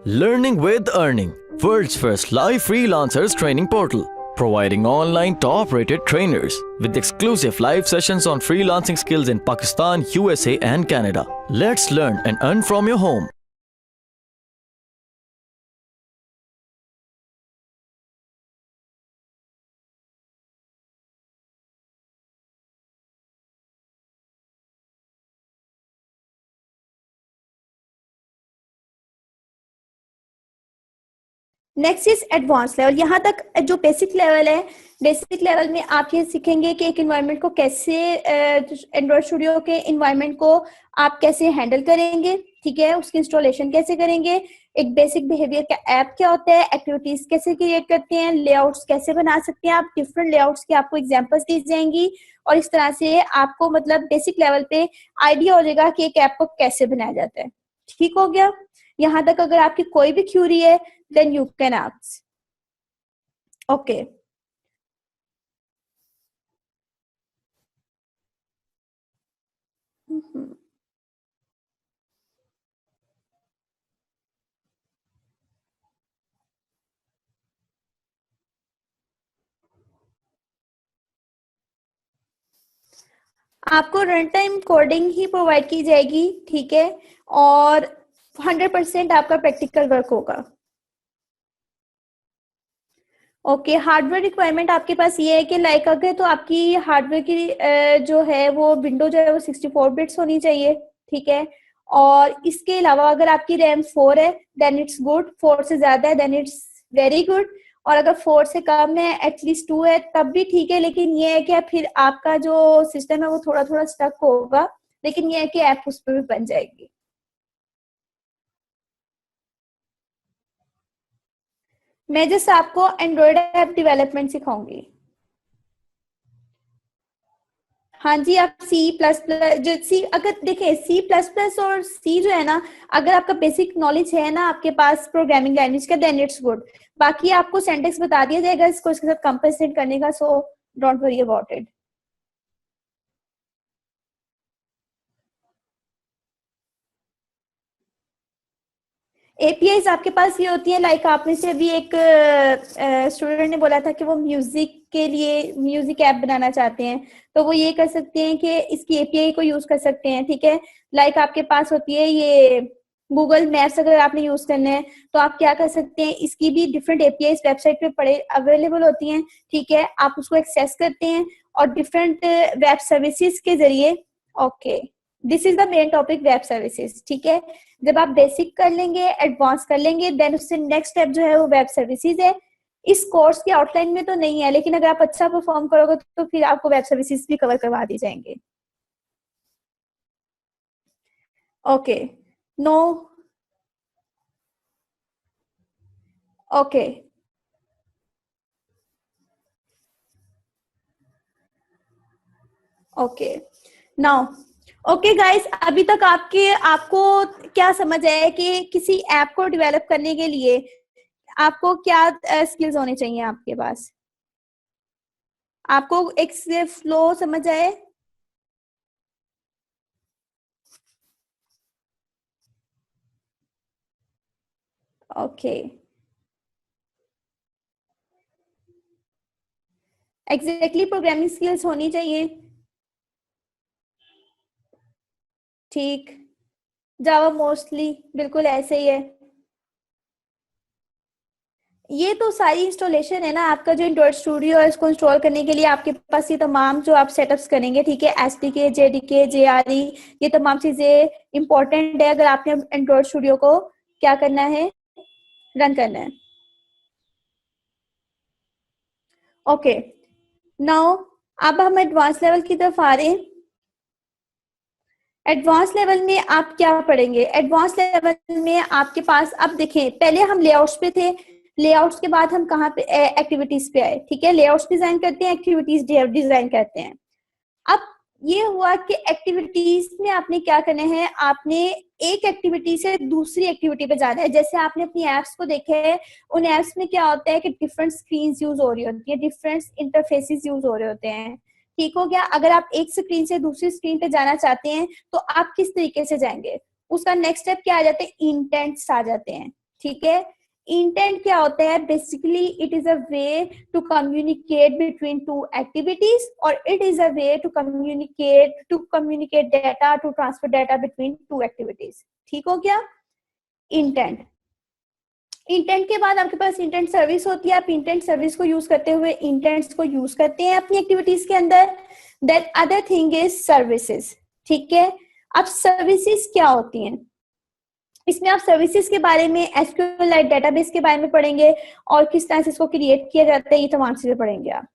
Learning with Earning, world's first live freelancers training portal, providing online top-rated trainers with exclusive live sessions on freelancing skills in Pakistan, USA and Canada. Let's learn and earn from your home. Next is advance level. यहाँ तक जो basic level है, basic level में आप ये सीखेंगे कि एक इन्वायरमेंट को कैसे, एंड्रॉइड स्टूडियो के इन्वायरमेंट को आप कैसे हैंडल करेंगे, ठीक है, उसकी इंस्टॉलेशन कैसे करेंगे, एक बेसिक बिहेवियर का ऐप क्या होता है, एक्टिविटीज कैसे क्रिएट करते हैं, लेआउट्स कैसे बना सकते हैं आप, डिफरेंट लेआउट्स की आपको एग्जांपल्स दी जाएंगी और इस तरह से आपको मतलब बेसिक लेवल पे आइडिया हो जाएगा कि एक ऐप को कैसे बनाया जाता है। ठीक हो गया? यहाँ तक अगर आपकी कोई भी क्यूरी है then you can ask. Okay. आपको रन टाइम कोडिंग ही प्रोवाइड की जाएगी, ठीक है, और 100% आपका प्रैक्टिकल वर्क होगा। ओके, हार्डवेयर रिक्वायरमेंट आपके पास ये है कि लाइक अगर तो आपकी हार्डवेयर की जो है वो विंडो जो है वो 64 बिट्स होनी चाहिए, ठीक है, और इसके अलावा अगर आपकी रैम 4 है देन इट्स गुड, 4 से ज्यादा है देन इट्स वेरी गुड, और अगर 4 से कम है एटलीस्ट 2 है तब भी ठीक है, लेकिन ये है कि फिर आपका जो सिस्टम है वो थोड़ा थोड़ा स्टक होगा, लेकिन ये है कि ऐप उस पर भी बन जाएगी। मैं जस्ट आपको एंड्रॉइड ऐप डेवलपमेंट सिखाऊंगी। हाँ जी, आप C++ जो सी, अगर देखें C++ और C जो है ना, अगर आपका बेसिक नॉलेज है ना आपके पास प्रोग्रामिंग लैंग्वेज का देन इट्स गुड, बाकी आपको सिंटैक्स बता दिया जाएगा इसको इसके साथ कंपेंसेट करने का, so don't worry about it. APIs आपके पास ये होती है, लाइक आप में से अभी एक स्टूडेंट ने बोला था कि वो म्यूजिक के लिए म्यूजिक ऐप बनाना चाहते हैं, तो वो ये कर सकते हैं कि इसकी एपीआई को यूज कर सकते हैं, ठीक है, लाइक आपके पास होती है ये गूगल मैप्स, अगर आपने यूज करना है तो आप क्या कर सकते हैं, इसकी भी डिफरेंट एपीआई वेबसाइट पे पड़े अवेलेबल होती हैं, ठीक है, आप उसको एक्सेस करते हैं और डिफरेंट वेब सर्विसेज के जरिए, okay, this is the main topic, web services, ठीक है, जब आप बेसिक कर लेंगे एडवांस कर लेंगे देन उससे नेक्स्ट स्टेप जो है वो वेब सर्विसेज है। इस कोर्स के आउटलाइन में तो नहीं है, लेकिन अगर आप अच्छा परफॉर्म करोगे तो फिर आपको वेब सर्विसेज भी कवर करवा दी जाएंगे। Okay, no, okay, okay, now, okay guys, अभी तक आपको क्या समझ आया कि किसी ऐप को डेवलप करने के लिए आपको क्या स्किल्स होने चाहिए आपके पास? आपको एक फ्लो समझ आए? ओके, एग्जैक्टली प्रोग्रामिंग स्किल्स होनी चाहिए, ठीक, जावा मोस्टली बिल्कुल ऐसे ही है। ये तो सारी इंस्टॉलेशन है ना, आपका जो एंड्रॉइड स्टूडियो है इसको इंस्टॉल करने के लिए आपके पास ये तमाम जो आप सेटअप्स करेंगे, ठीक है, एसडीके, जेडीके, जेआरई, ये तमाम चीजें इंपॉर्टेंट है अगर आपने एंड्रॉइड स्टूडियो को क्या करना है, रन करना है। ओके, नाउ अब हम एडवांस लेवल की तरफ आ रहे हैं। एडवांस लेवल में आप क्या पढ़ेंगे? एडवांस लेवल में आपके पास, अब देखें, पहले हम लेआउट्स पे थे, लेआउट्स के बाद हम कहाँ पे, एक्टिविटीज पे आए, ठीक है, लेआउट्स डिजाइन करते हैं, एक्टिविटीज डिजाइन करते हैं। अब ये हुआ कि एक्टिविटीज में आपने क्या करना है, आपने एक एक्टिविटी से दूसरी एक्टिविटी पे जाना है। जैसे आपने अपनी एप्स को देखा है, उन एप्स में क्या होता है कि डिफरेंट स्क्रीन यूज हो रही होती है, डिफरेंट इंटरफेसेस यूज हो रहे होते हैं, ठीक हो गया। अगर आप एक स्क्रीन से दूसरी स्क्रीन पे जाना चाहते हैं तो आप किस तरीके से जाएंगे, उसका नेक्स्ट स्टेप क्या आ जाते हैं, इंटेंट्स आ जाते हैं, ठीक है। इंटेंट क्या होता है? Basically it is a way to communicate between two activities, और it is a way to communicate data, to transfer data between two activities. ठीक हो क्या? इंटेंट। इंटेंट के बाद आपके पास इंटेंट सर्विस होती है। आप इंटेंट सर्विस को यूज करते हुए इंटेंट्स को यूज करते हैं अपनी एक्टिविटीज के अंदर। Then other thing is services. ठीक है। अब सर्विसेज क्या होती हैं? इसमें आप सर्विसेज के बारे में, एसक्यूएलआइट डेटाबेस के बारे में पढ़ेंगे, और किस तरह से इसको क्रिएट किया जाता है, ये तमाम चीजें पढ़ेंगे आप।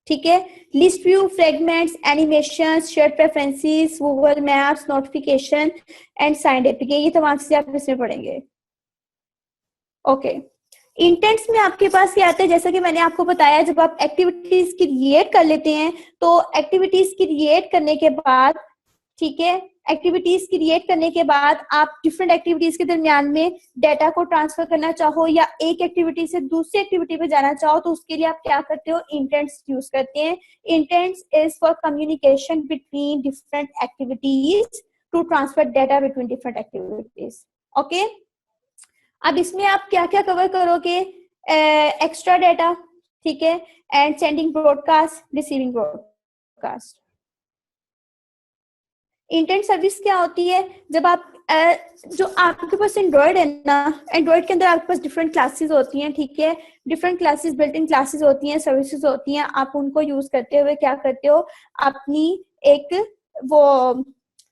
ठीक है। List view, fragments, animation, share preferences, Google maps, notification and signed APK, ये तमाम चीजें आप इसमें पढ़ेंगे। ओके। इंटेंट्स में आपके पास क्या आता है? जैसा कि मैंने आपको बताया, जब आप एक्टिविटीज क्रिएट कर लेते हैं, तो एक्टिविटीज क्रिएट करने के बाद, ठीक है, एक्टिविटीज क्रिएट करने के बाद आप डिफरेंट एक्टिविटीज के दरमियान में डेटा को ट्रांसफर करना चाहो, या एक एक्टिविटी से दूसरी एक्टिविटी पे जाना चाहो, तो उसके लिए आप क्या करते हो? इंटेंट्स यूज करते हैं। Intents is for communication between different activities, to transfer data between different activities. Okay. अब इसमें आप क्या क्या कवर करोगे? एक्स्ट्रा डेटा, ठीक है, and sending broadcast, receiving broadcast. Intent service क्या होती है? जब आप जो आपके पास एंड्रॉयड है ना, एंड्रॉयड के अंदर आपके पास डिफरेंट क्लासेस होती हैं, ठीक है, different classes, built in classes होती हैं, सर्विसेज होती हैं। आप उनको यूज करते हुए क्या करते हो? अपनी एक वो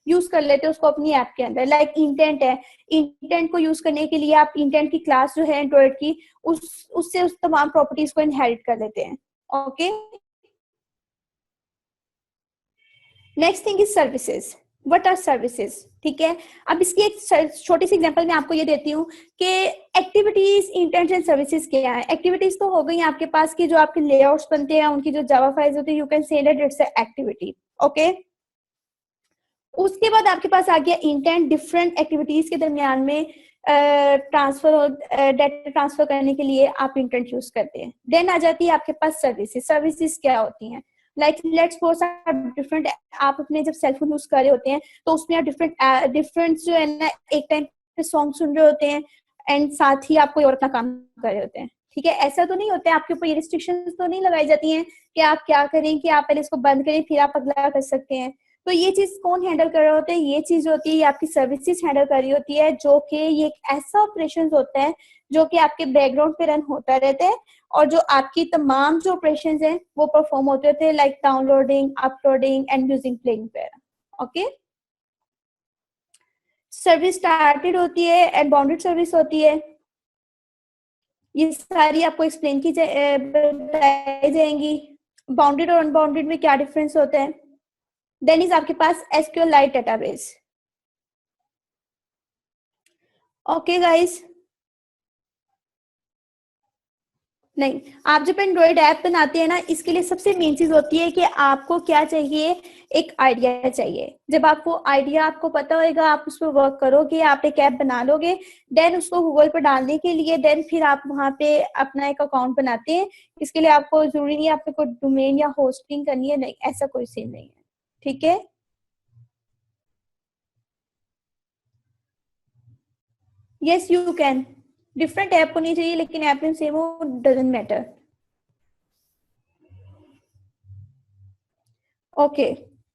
यूज कर लेते हो उसको अपनी ऐप के अंदर। लाइक इंटेंट है, इंटेंट को यूज करने के लिए आप इंटेंट की क्लास जो है एंड्रॉयड की, उससे उस तमाम प्रॉपर्टीज को इनहेरिट कर लेते हैं। Okay. Next thing is services. What are services? ठीक है। अब इसकी एक छोटी सी एग्जांपल मैं आपको ये देती हूँ कि एक्टिविटीज, इंटेंट एंड सर्विसेज क्या है। एक्टिविटीज तो हो गई आपके पास की जो आपके लेआउट्स बनते हैं, उनकी जो जावा फाइल्स होती है, you can say that it's activity. Okay. उसके बाद आपके पास आ गया इंटेंट, डिफरेंट एक्टिविटीज के दरमियान में डेटा ट्रांसफर करने के लिए आप इंटेंट यूज करते हैं। देन आ जाती है आपके पास सर्विसेज। सर्विसेज क्या होती हैं? लाइक लेट्स सपोज आप डिफरेंट, आप अपने जब सेलफोन यूज कर रहे होते हैं, तो उसमें आप डिफरेंट जो है ना, एक टाइम पे सॉन्ग सुन रहे होते हैं, एंड साथ ही आप कोई और अपना काम कर रहे होते हैं। ठीक है। ऐसा तो नहीं होता है, आपके ऊपर ये रिस्ट्रिक्शंस तो नहीं लगाई जाती हैं कि आप क्या करें, कि आप पहले इसको बंद करें फिर आप अगला कर सकते हैं। तो ये चीज कौन हैंडल कर रहे होते हैं? ये चीज होती है, ये आपकी सर्विसेज हैंडल कर रही होती है, जो कि ये एक ऐसा ऑपरेशन होता है जो कि आपके बैकग्राउंड पे रन होता रहता है, और जो आपकी तमाम जो ऑपरेशन हैं वो परफॉर्म होते होते हैं, like downloading, uploading and music playing वगैरह। ओके। सर्विस स्टार्टेड होती है एंड बाउंडेड सर्विस होती है। ये सारी आपको एक्सप्लेन की बताई जाएंगी। बाउंडेड और अनबाउंडेड में क्या डिफरेंस होता है? देन इज आपके पास SQLite डेटाबेस। Okay guys. नहीं, आप जब एंड्रॉइड ऐप बनाते हैं ना, इसके लिए सबसे मेन चीज होती है कि आपको क्या चाहिए? एक आइडिया चाहिए। जब आपको आइडिया आपको पता होगा, आप उस पर वर्क करोगे, आप एक ऐप बना लोगे, देन उसको गूगल पर डालने के लिए, देन फिर आप वहां पे अपना एक अकाउंट बनाते हैं। इसके लिए आपको जरूरी नहीं है आपको कोई डोमेन या होस्टिंग करनी है, नहीं, ऐसा कोई सीन नहीं है। ठीक है। Yes you can. Different app होनी चाहिए, लेकिन ऐप में सेम हो, doesn't matter. Okay.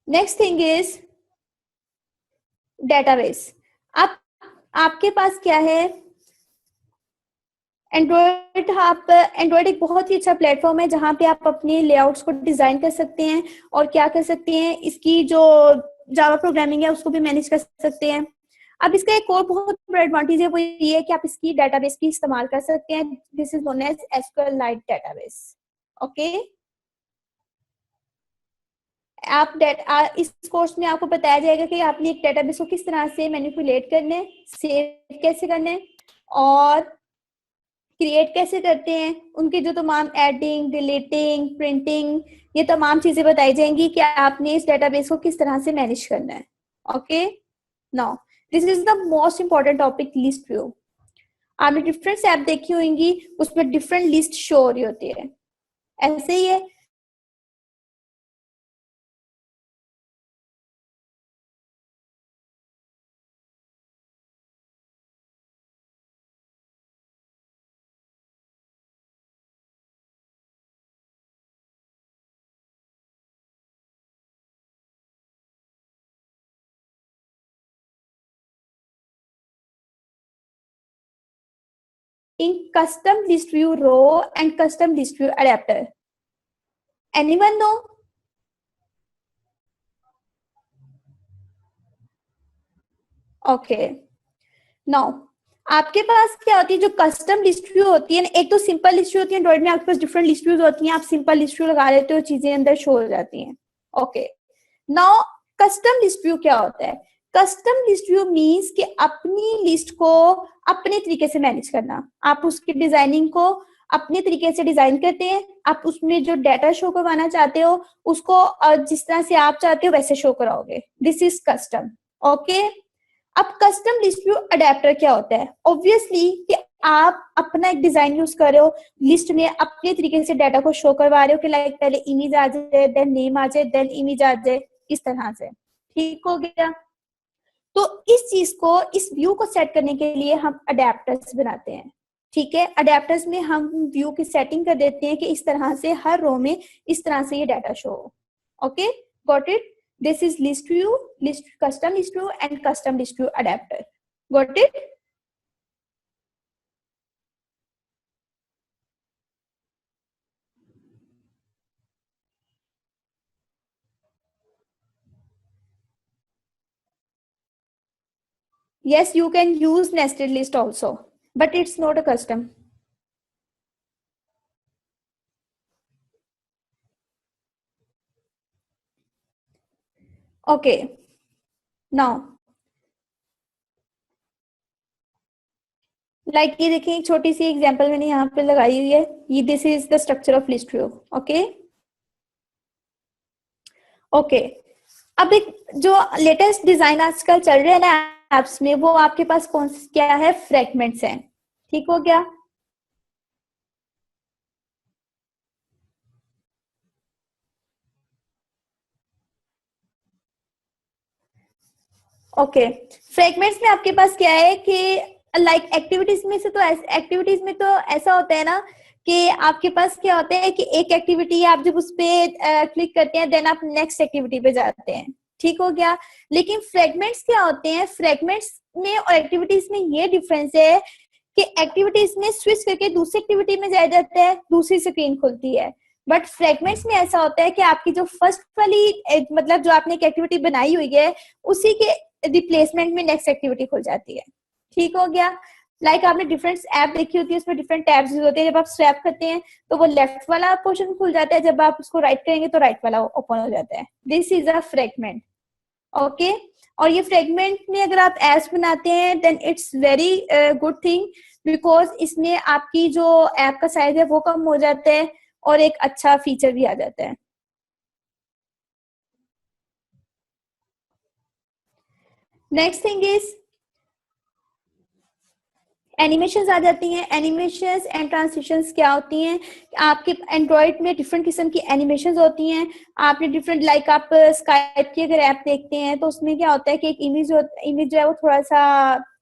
Next thing is database. आप आपके पास क्या है? एंड्रॉइड। आप एंड्रॉइड एक बहुत ही अच्छा प्लेटफॉर्म है जहां पे आप अपने लेआउट्स को डिजाइन कर सकते हैं, और क्या कर सकते हैं, इसकी जो जावा प्रोग्रामिंग है उसको भी मैनेज कर सकते हैं। अब इसका एक और बहुत बड़ा एडवांटेज है, वो ये है कि आप इसकी डेटाबेस की इस्तेमाल कर सकते हैं। This is known as SQLite database. Okay. इस कोर्स में आपको बताया जाएगा कि आपने एक डेटाबेस को किस तरह से मैनिपुलेट करना है, सेव कैसे करना है, और क्रिएट कैसे करते हैं। उनके जो तमाम एडिंग, डिलीटिंग, प्रिंटिंग, ये तमाम चीजें बताई जाएंगी कि आपने इस डेटाबेस को किस तरह से मैनेज करना है। Okay. Now this is the most important topic, list view. आपने डिफरेंट ऐप देखी होंगी, उसमें डिफरेंट लिस्ट शो हो रही होती है, ऐसे ही है। in custom list view row and custom list view adapter? Anyone know? Okay. Now, आपके पास क्या होती है, जो कस्टम लिस्ट व्यू होती है ना, एक तो सिंपल लिस्ट व्यू होती है, एंड्रॉइड में आपके पास डिफरेंट लिस्ट व्यूज होती हैं, आप सिंपल लिस्ट व्यू लगा लेते हो, चीजें अंदर शो हो जाती हैं. Okay. Now custom list view क्या होता है? कस्टम लिस्ट व्यू मींस कि अपनी लिस्ट को अपने तरीके से मैनेज करना. आप उसकी डिजाइनिंग को अपने तरीके से डिजाइन करते हैं, आप उसमें जो डाटा शो करवाना चाहते हो उसको जिस तरह से आप चाहते हो वैसे शो कराओगे. This is custom. ओके. अब कस्टम लिस्ट व्यू अडेप्टर क्या होता है? ऑब्वियसली कि आप अपना एक डिजाइन यूज कर रहे हो, लिस्ट में अपने तरीके से डाटा को शो करवा रहे हो कि लाइक पहले इमेज आ जाए, देन नेम आ जाए, देन इमेज आ जाए, इस तरह से. ठीक हो गया. तो इस चीज को, इस व्यू को सेट करने के लिए हम अडेप्टर्स बनाते हैं. ठीक है. अडेप्टर्स में हम व्यू की सेटिंग कर देते हैं कि इस तरह से हर रो में इस तरह से ये डाटा शो हो. Okay, got it? This is list view, custom list view and custom list view adapter. Got it? Yes, you can use nested list also, but it's not a custom. Okay. Now, like ये देखिए, एक छोटी सी example मैंने यहाँ पे लगाई हुई है. ये this is the structure of list view. Okay. Okay. अब एक जो लेटेस्ट डिजाइन आजकल चल रहे हैं ना एप्स में, वो आपके पास कौन क्या है? फ्रैगमेंट्स हैं. ठीक हो गया. ओके. फ्रैगमेंट्स में आपके पास क्या है कि लाइक एक्टिविटीज में से, तो एक्टिविटीज में तो ऐसा होता है ना कि आपके पास क्या होता है कि एक एक्टिविटी आप जब उस पे क्लिक करते हैं देन आप नेक्स्ट एक्टिविटी पे जाते हैं. ठीक हो गया. लेकिन फ्रैगमेंट्स क्या होते हैं? फ्रैगमेंट्स में और एक्टिविटीज में ये डिफरेंस है कि एक्टिविटीज में स्विच करके दूसरी एक्टिविटी में जाया जाता है, दूसरी स्क्रीन खुलती है. बट फ्रैगमेंट्स में ऐसा होता है कि आपकी जो फर्स्ट वाली मतलब जो आपने एक एक्टिविटी बनाई हुई है उसी के रिप्लेसमेंट में नेक्स्ट एक्टिविटी खुल जाती है. ठीक हो गया. लाइक आपने डिफरेंट ऐप देखी होती है, उसमें डिफरेंट टैब्स होते हैं. जब आप स्वैप करते हैं तो वो लेफ्ट वाला पोर्शन खुल जाता है, जब आप उसको राइट करेंगे तो राइट वाला ओपन हो जाता है. This is a fragment. Okay. और ये फ्रैगमेंट में अगर आप एप्स बनाते हैं then it's very good thing, because इसमें आपकी जो ऐप का साइज है वो कम हो जाता है और एक अच्छा फीचर भी आ जाता है. नेक्स्ट थिंग इज एनिमेशंस आ जाती हैं. एनिमेशंस एंड ट्रांसिशंस क्या होती हैं? आपके एंड्रॉइड में डिफरेंट किस्म की एनिमेशंस होती हैं. आपने डिफरेंट लाइक आप स्काइप की अगर ऐप देखते हैं तो उसमें क्या होता है कि एक इमेज जो है वो थोड़ा सा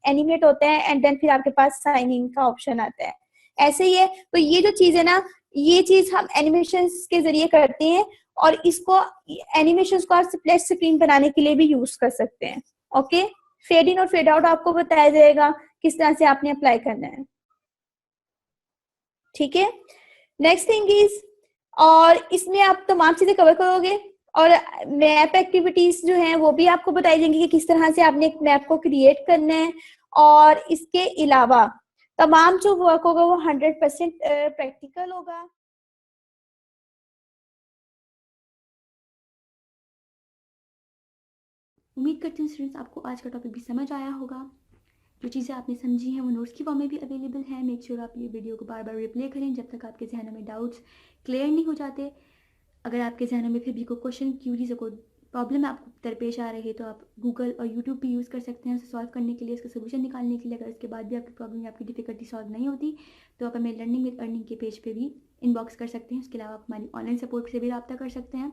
एनिमेट होता है एंड देन फिर आपके पास साइन इन का ऑप्शन आता है. ऐसे ही है. तो ये जो चीज है ना, ये चीज हम एनिमेशंस के जरिए करते हैं और इसको एनिमेशंस को आप स्प्लैश स्क्रीन बनाने के लिए भी यूज कर सकते हैं. ओके. फेड इन और फेड आउट आपको बताया जाएगा किस तरह से आपने अप्लाई करना है. ठीक है. नेक्स्ट थिंग इज, और इसमें आप तमाम चीजें कवर करोगे और मैप एक्टिविटीज जो हैं वो भी आपको बताई जाएंगी कि किस तरह से आपने एक मैप को क्रिएट करना है. और इसके अलावा तमाम जो वर्क होगा वो 100% प्रैक्टिकल होगा. उम्मीद करती हूँ स्टूडेंट्स आपको आज का टॉपिक भी समझ आया होगा. जो चीज़ें आपने समझी हैं वो नोट्स की फॉर्म में भी अवेलेबल हैं. मेक श्योर आप ये वीडियो को बार बार रिप्ले करें जब तक आपके जहनों में डाउट्स क्लियर नहीं हो जाते. अगर आपके जहनों में फिर भी कोई क्वेश्चन, क्यूरीज या कोई प्रॉब्लम आपको दरपेश आ रही है तो आप गूगल और यूट्यूब भी यूज़ कर सकते हैं उसे सॉल्व करने के लिए, इसका सोल्यूशन निकालने के लिए. अगर उसके बाद भी आपकी प्रॉब्लम या आपकी डिफिकल्टी सॉल्व नहीं होती तो आप हमें लर्निंग विद अर्निंग के पेज पे भी इनबॉक्स कर सकते हैं. उसके अलावा आप हमारी ऑनलाइन सपोर्ट से भी रब्ता कर सकते हैं.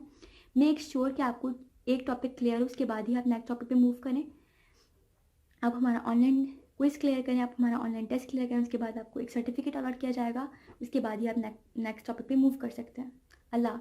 मेक श्योर कि आपको एक टॉपिक क्लियर हो, उसके बाद ही आप नेक्स्ट टॉपिक पे मूव करें. आप हमारा ऑनलाइन क्विज क्लियर करें, आप हमारा ऑनलाइन टेस्ट क्लियर करें, उसके बाद आपको एक सर्टिफिकेट अलॉट किया जाएगा. उसके बाद ही आप नेक्स्ट टॉपिक पे मूव कर सकते हैं. अल्लाह.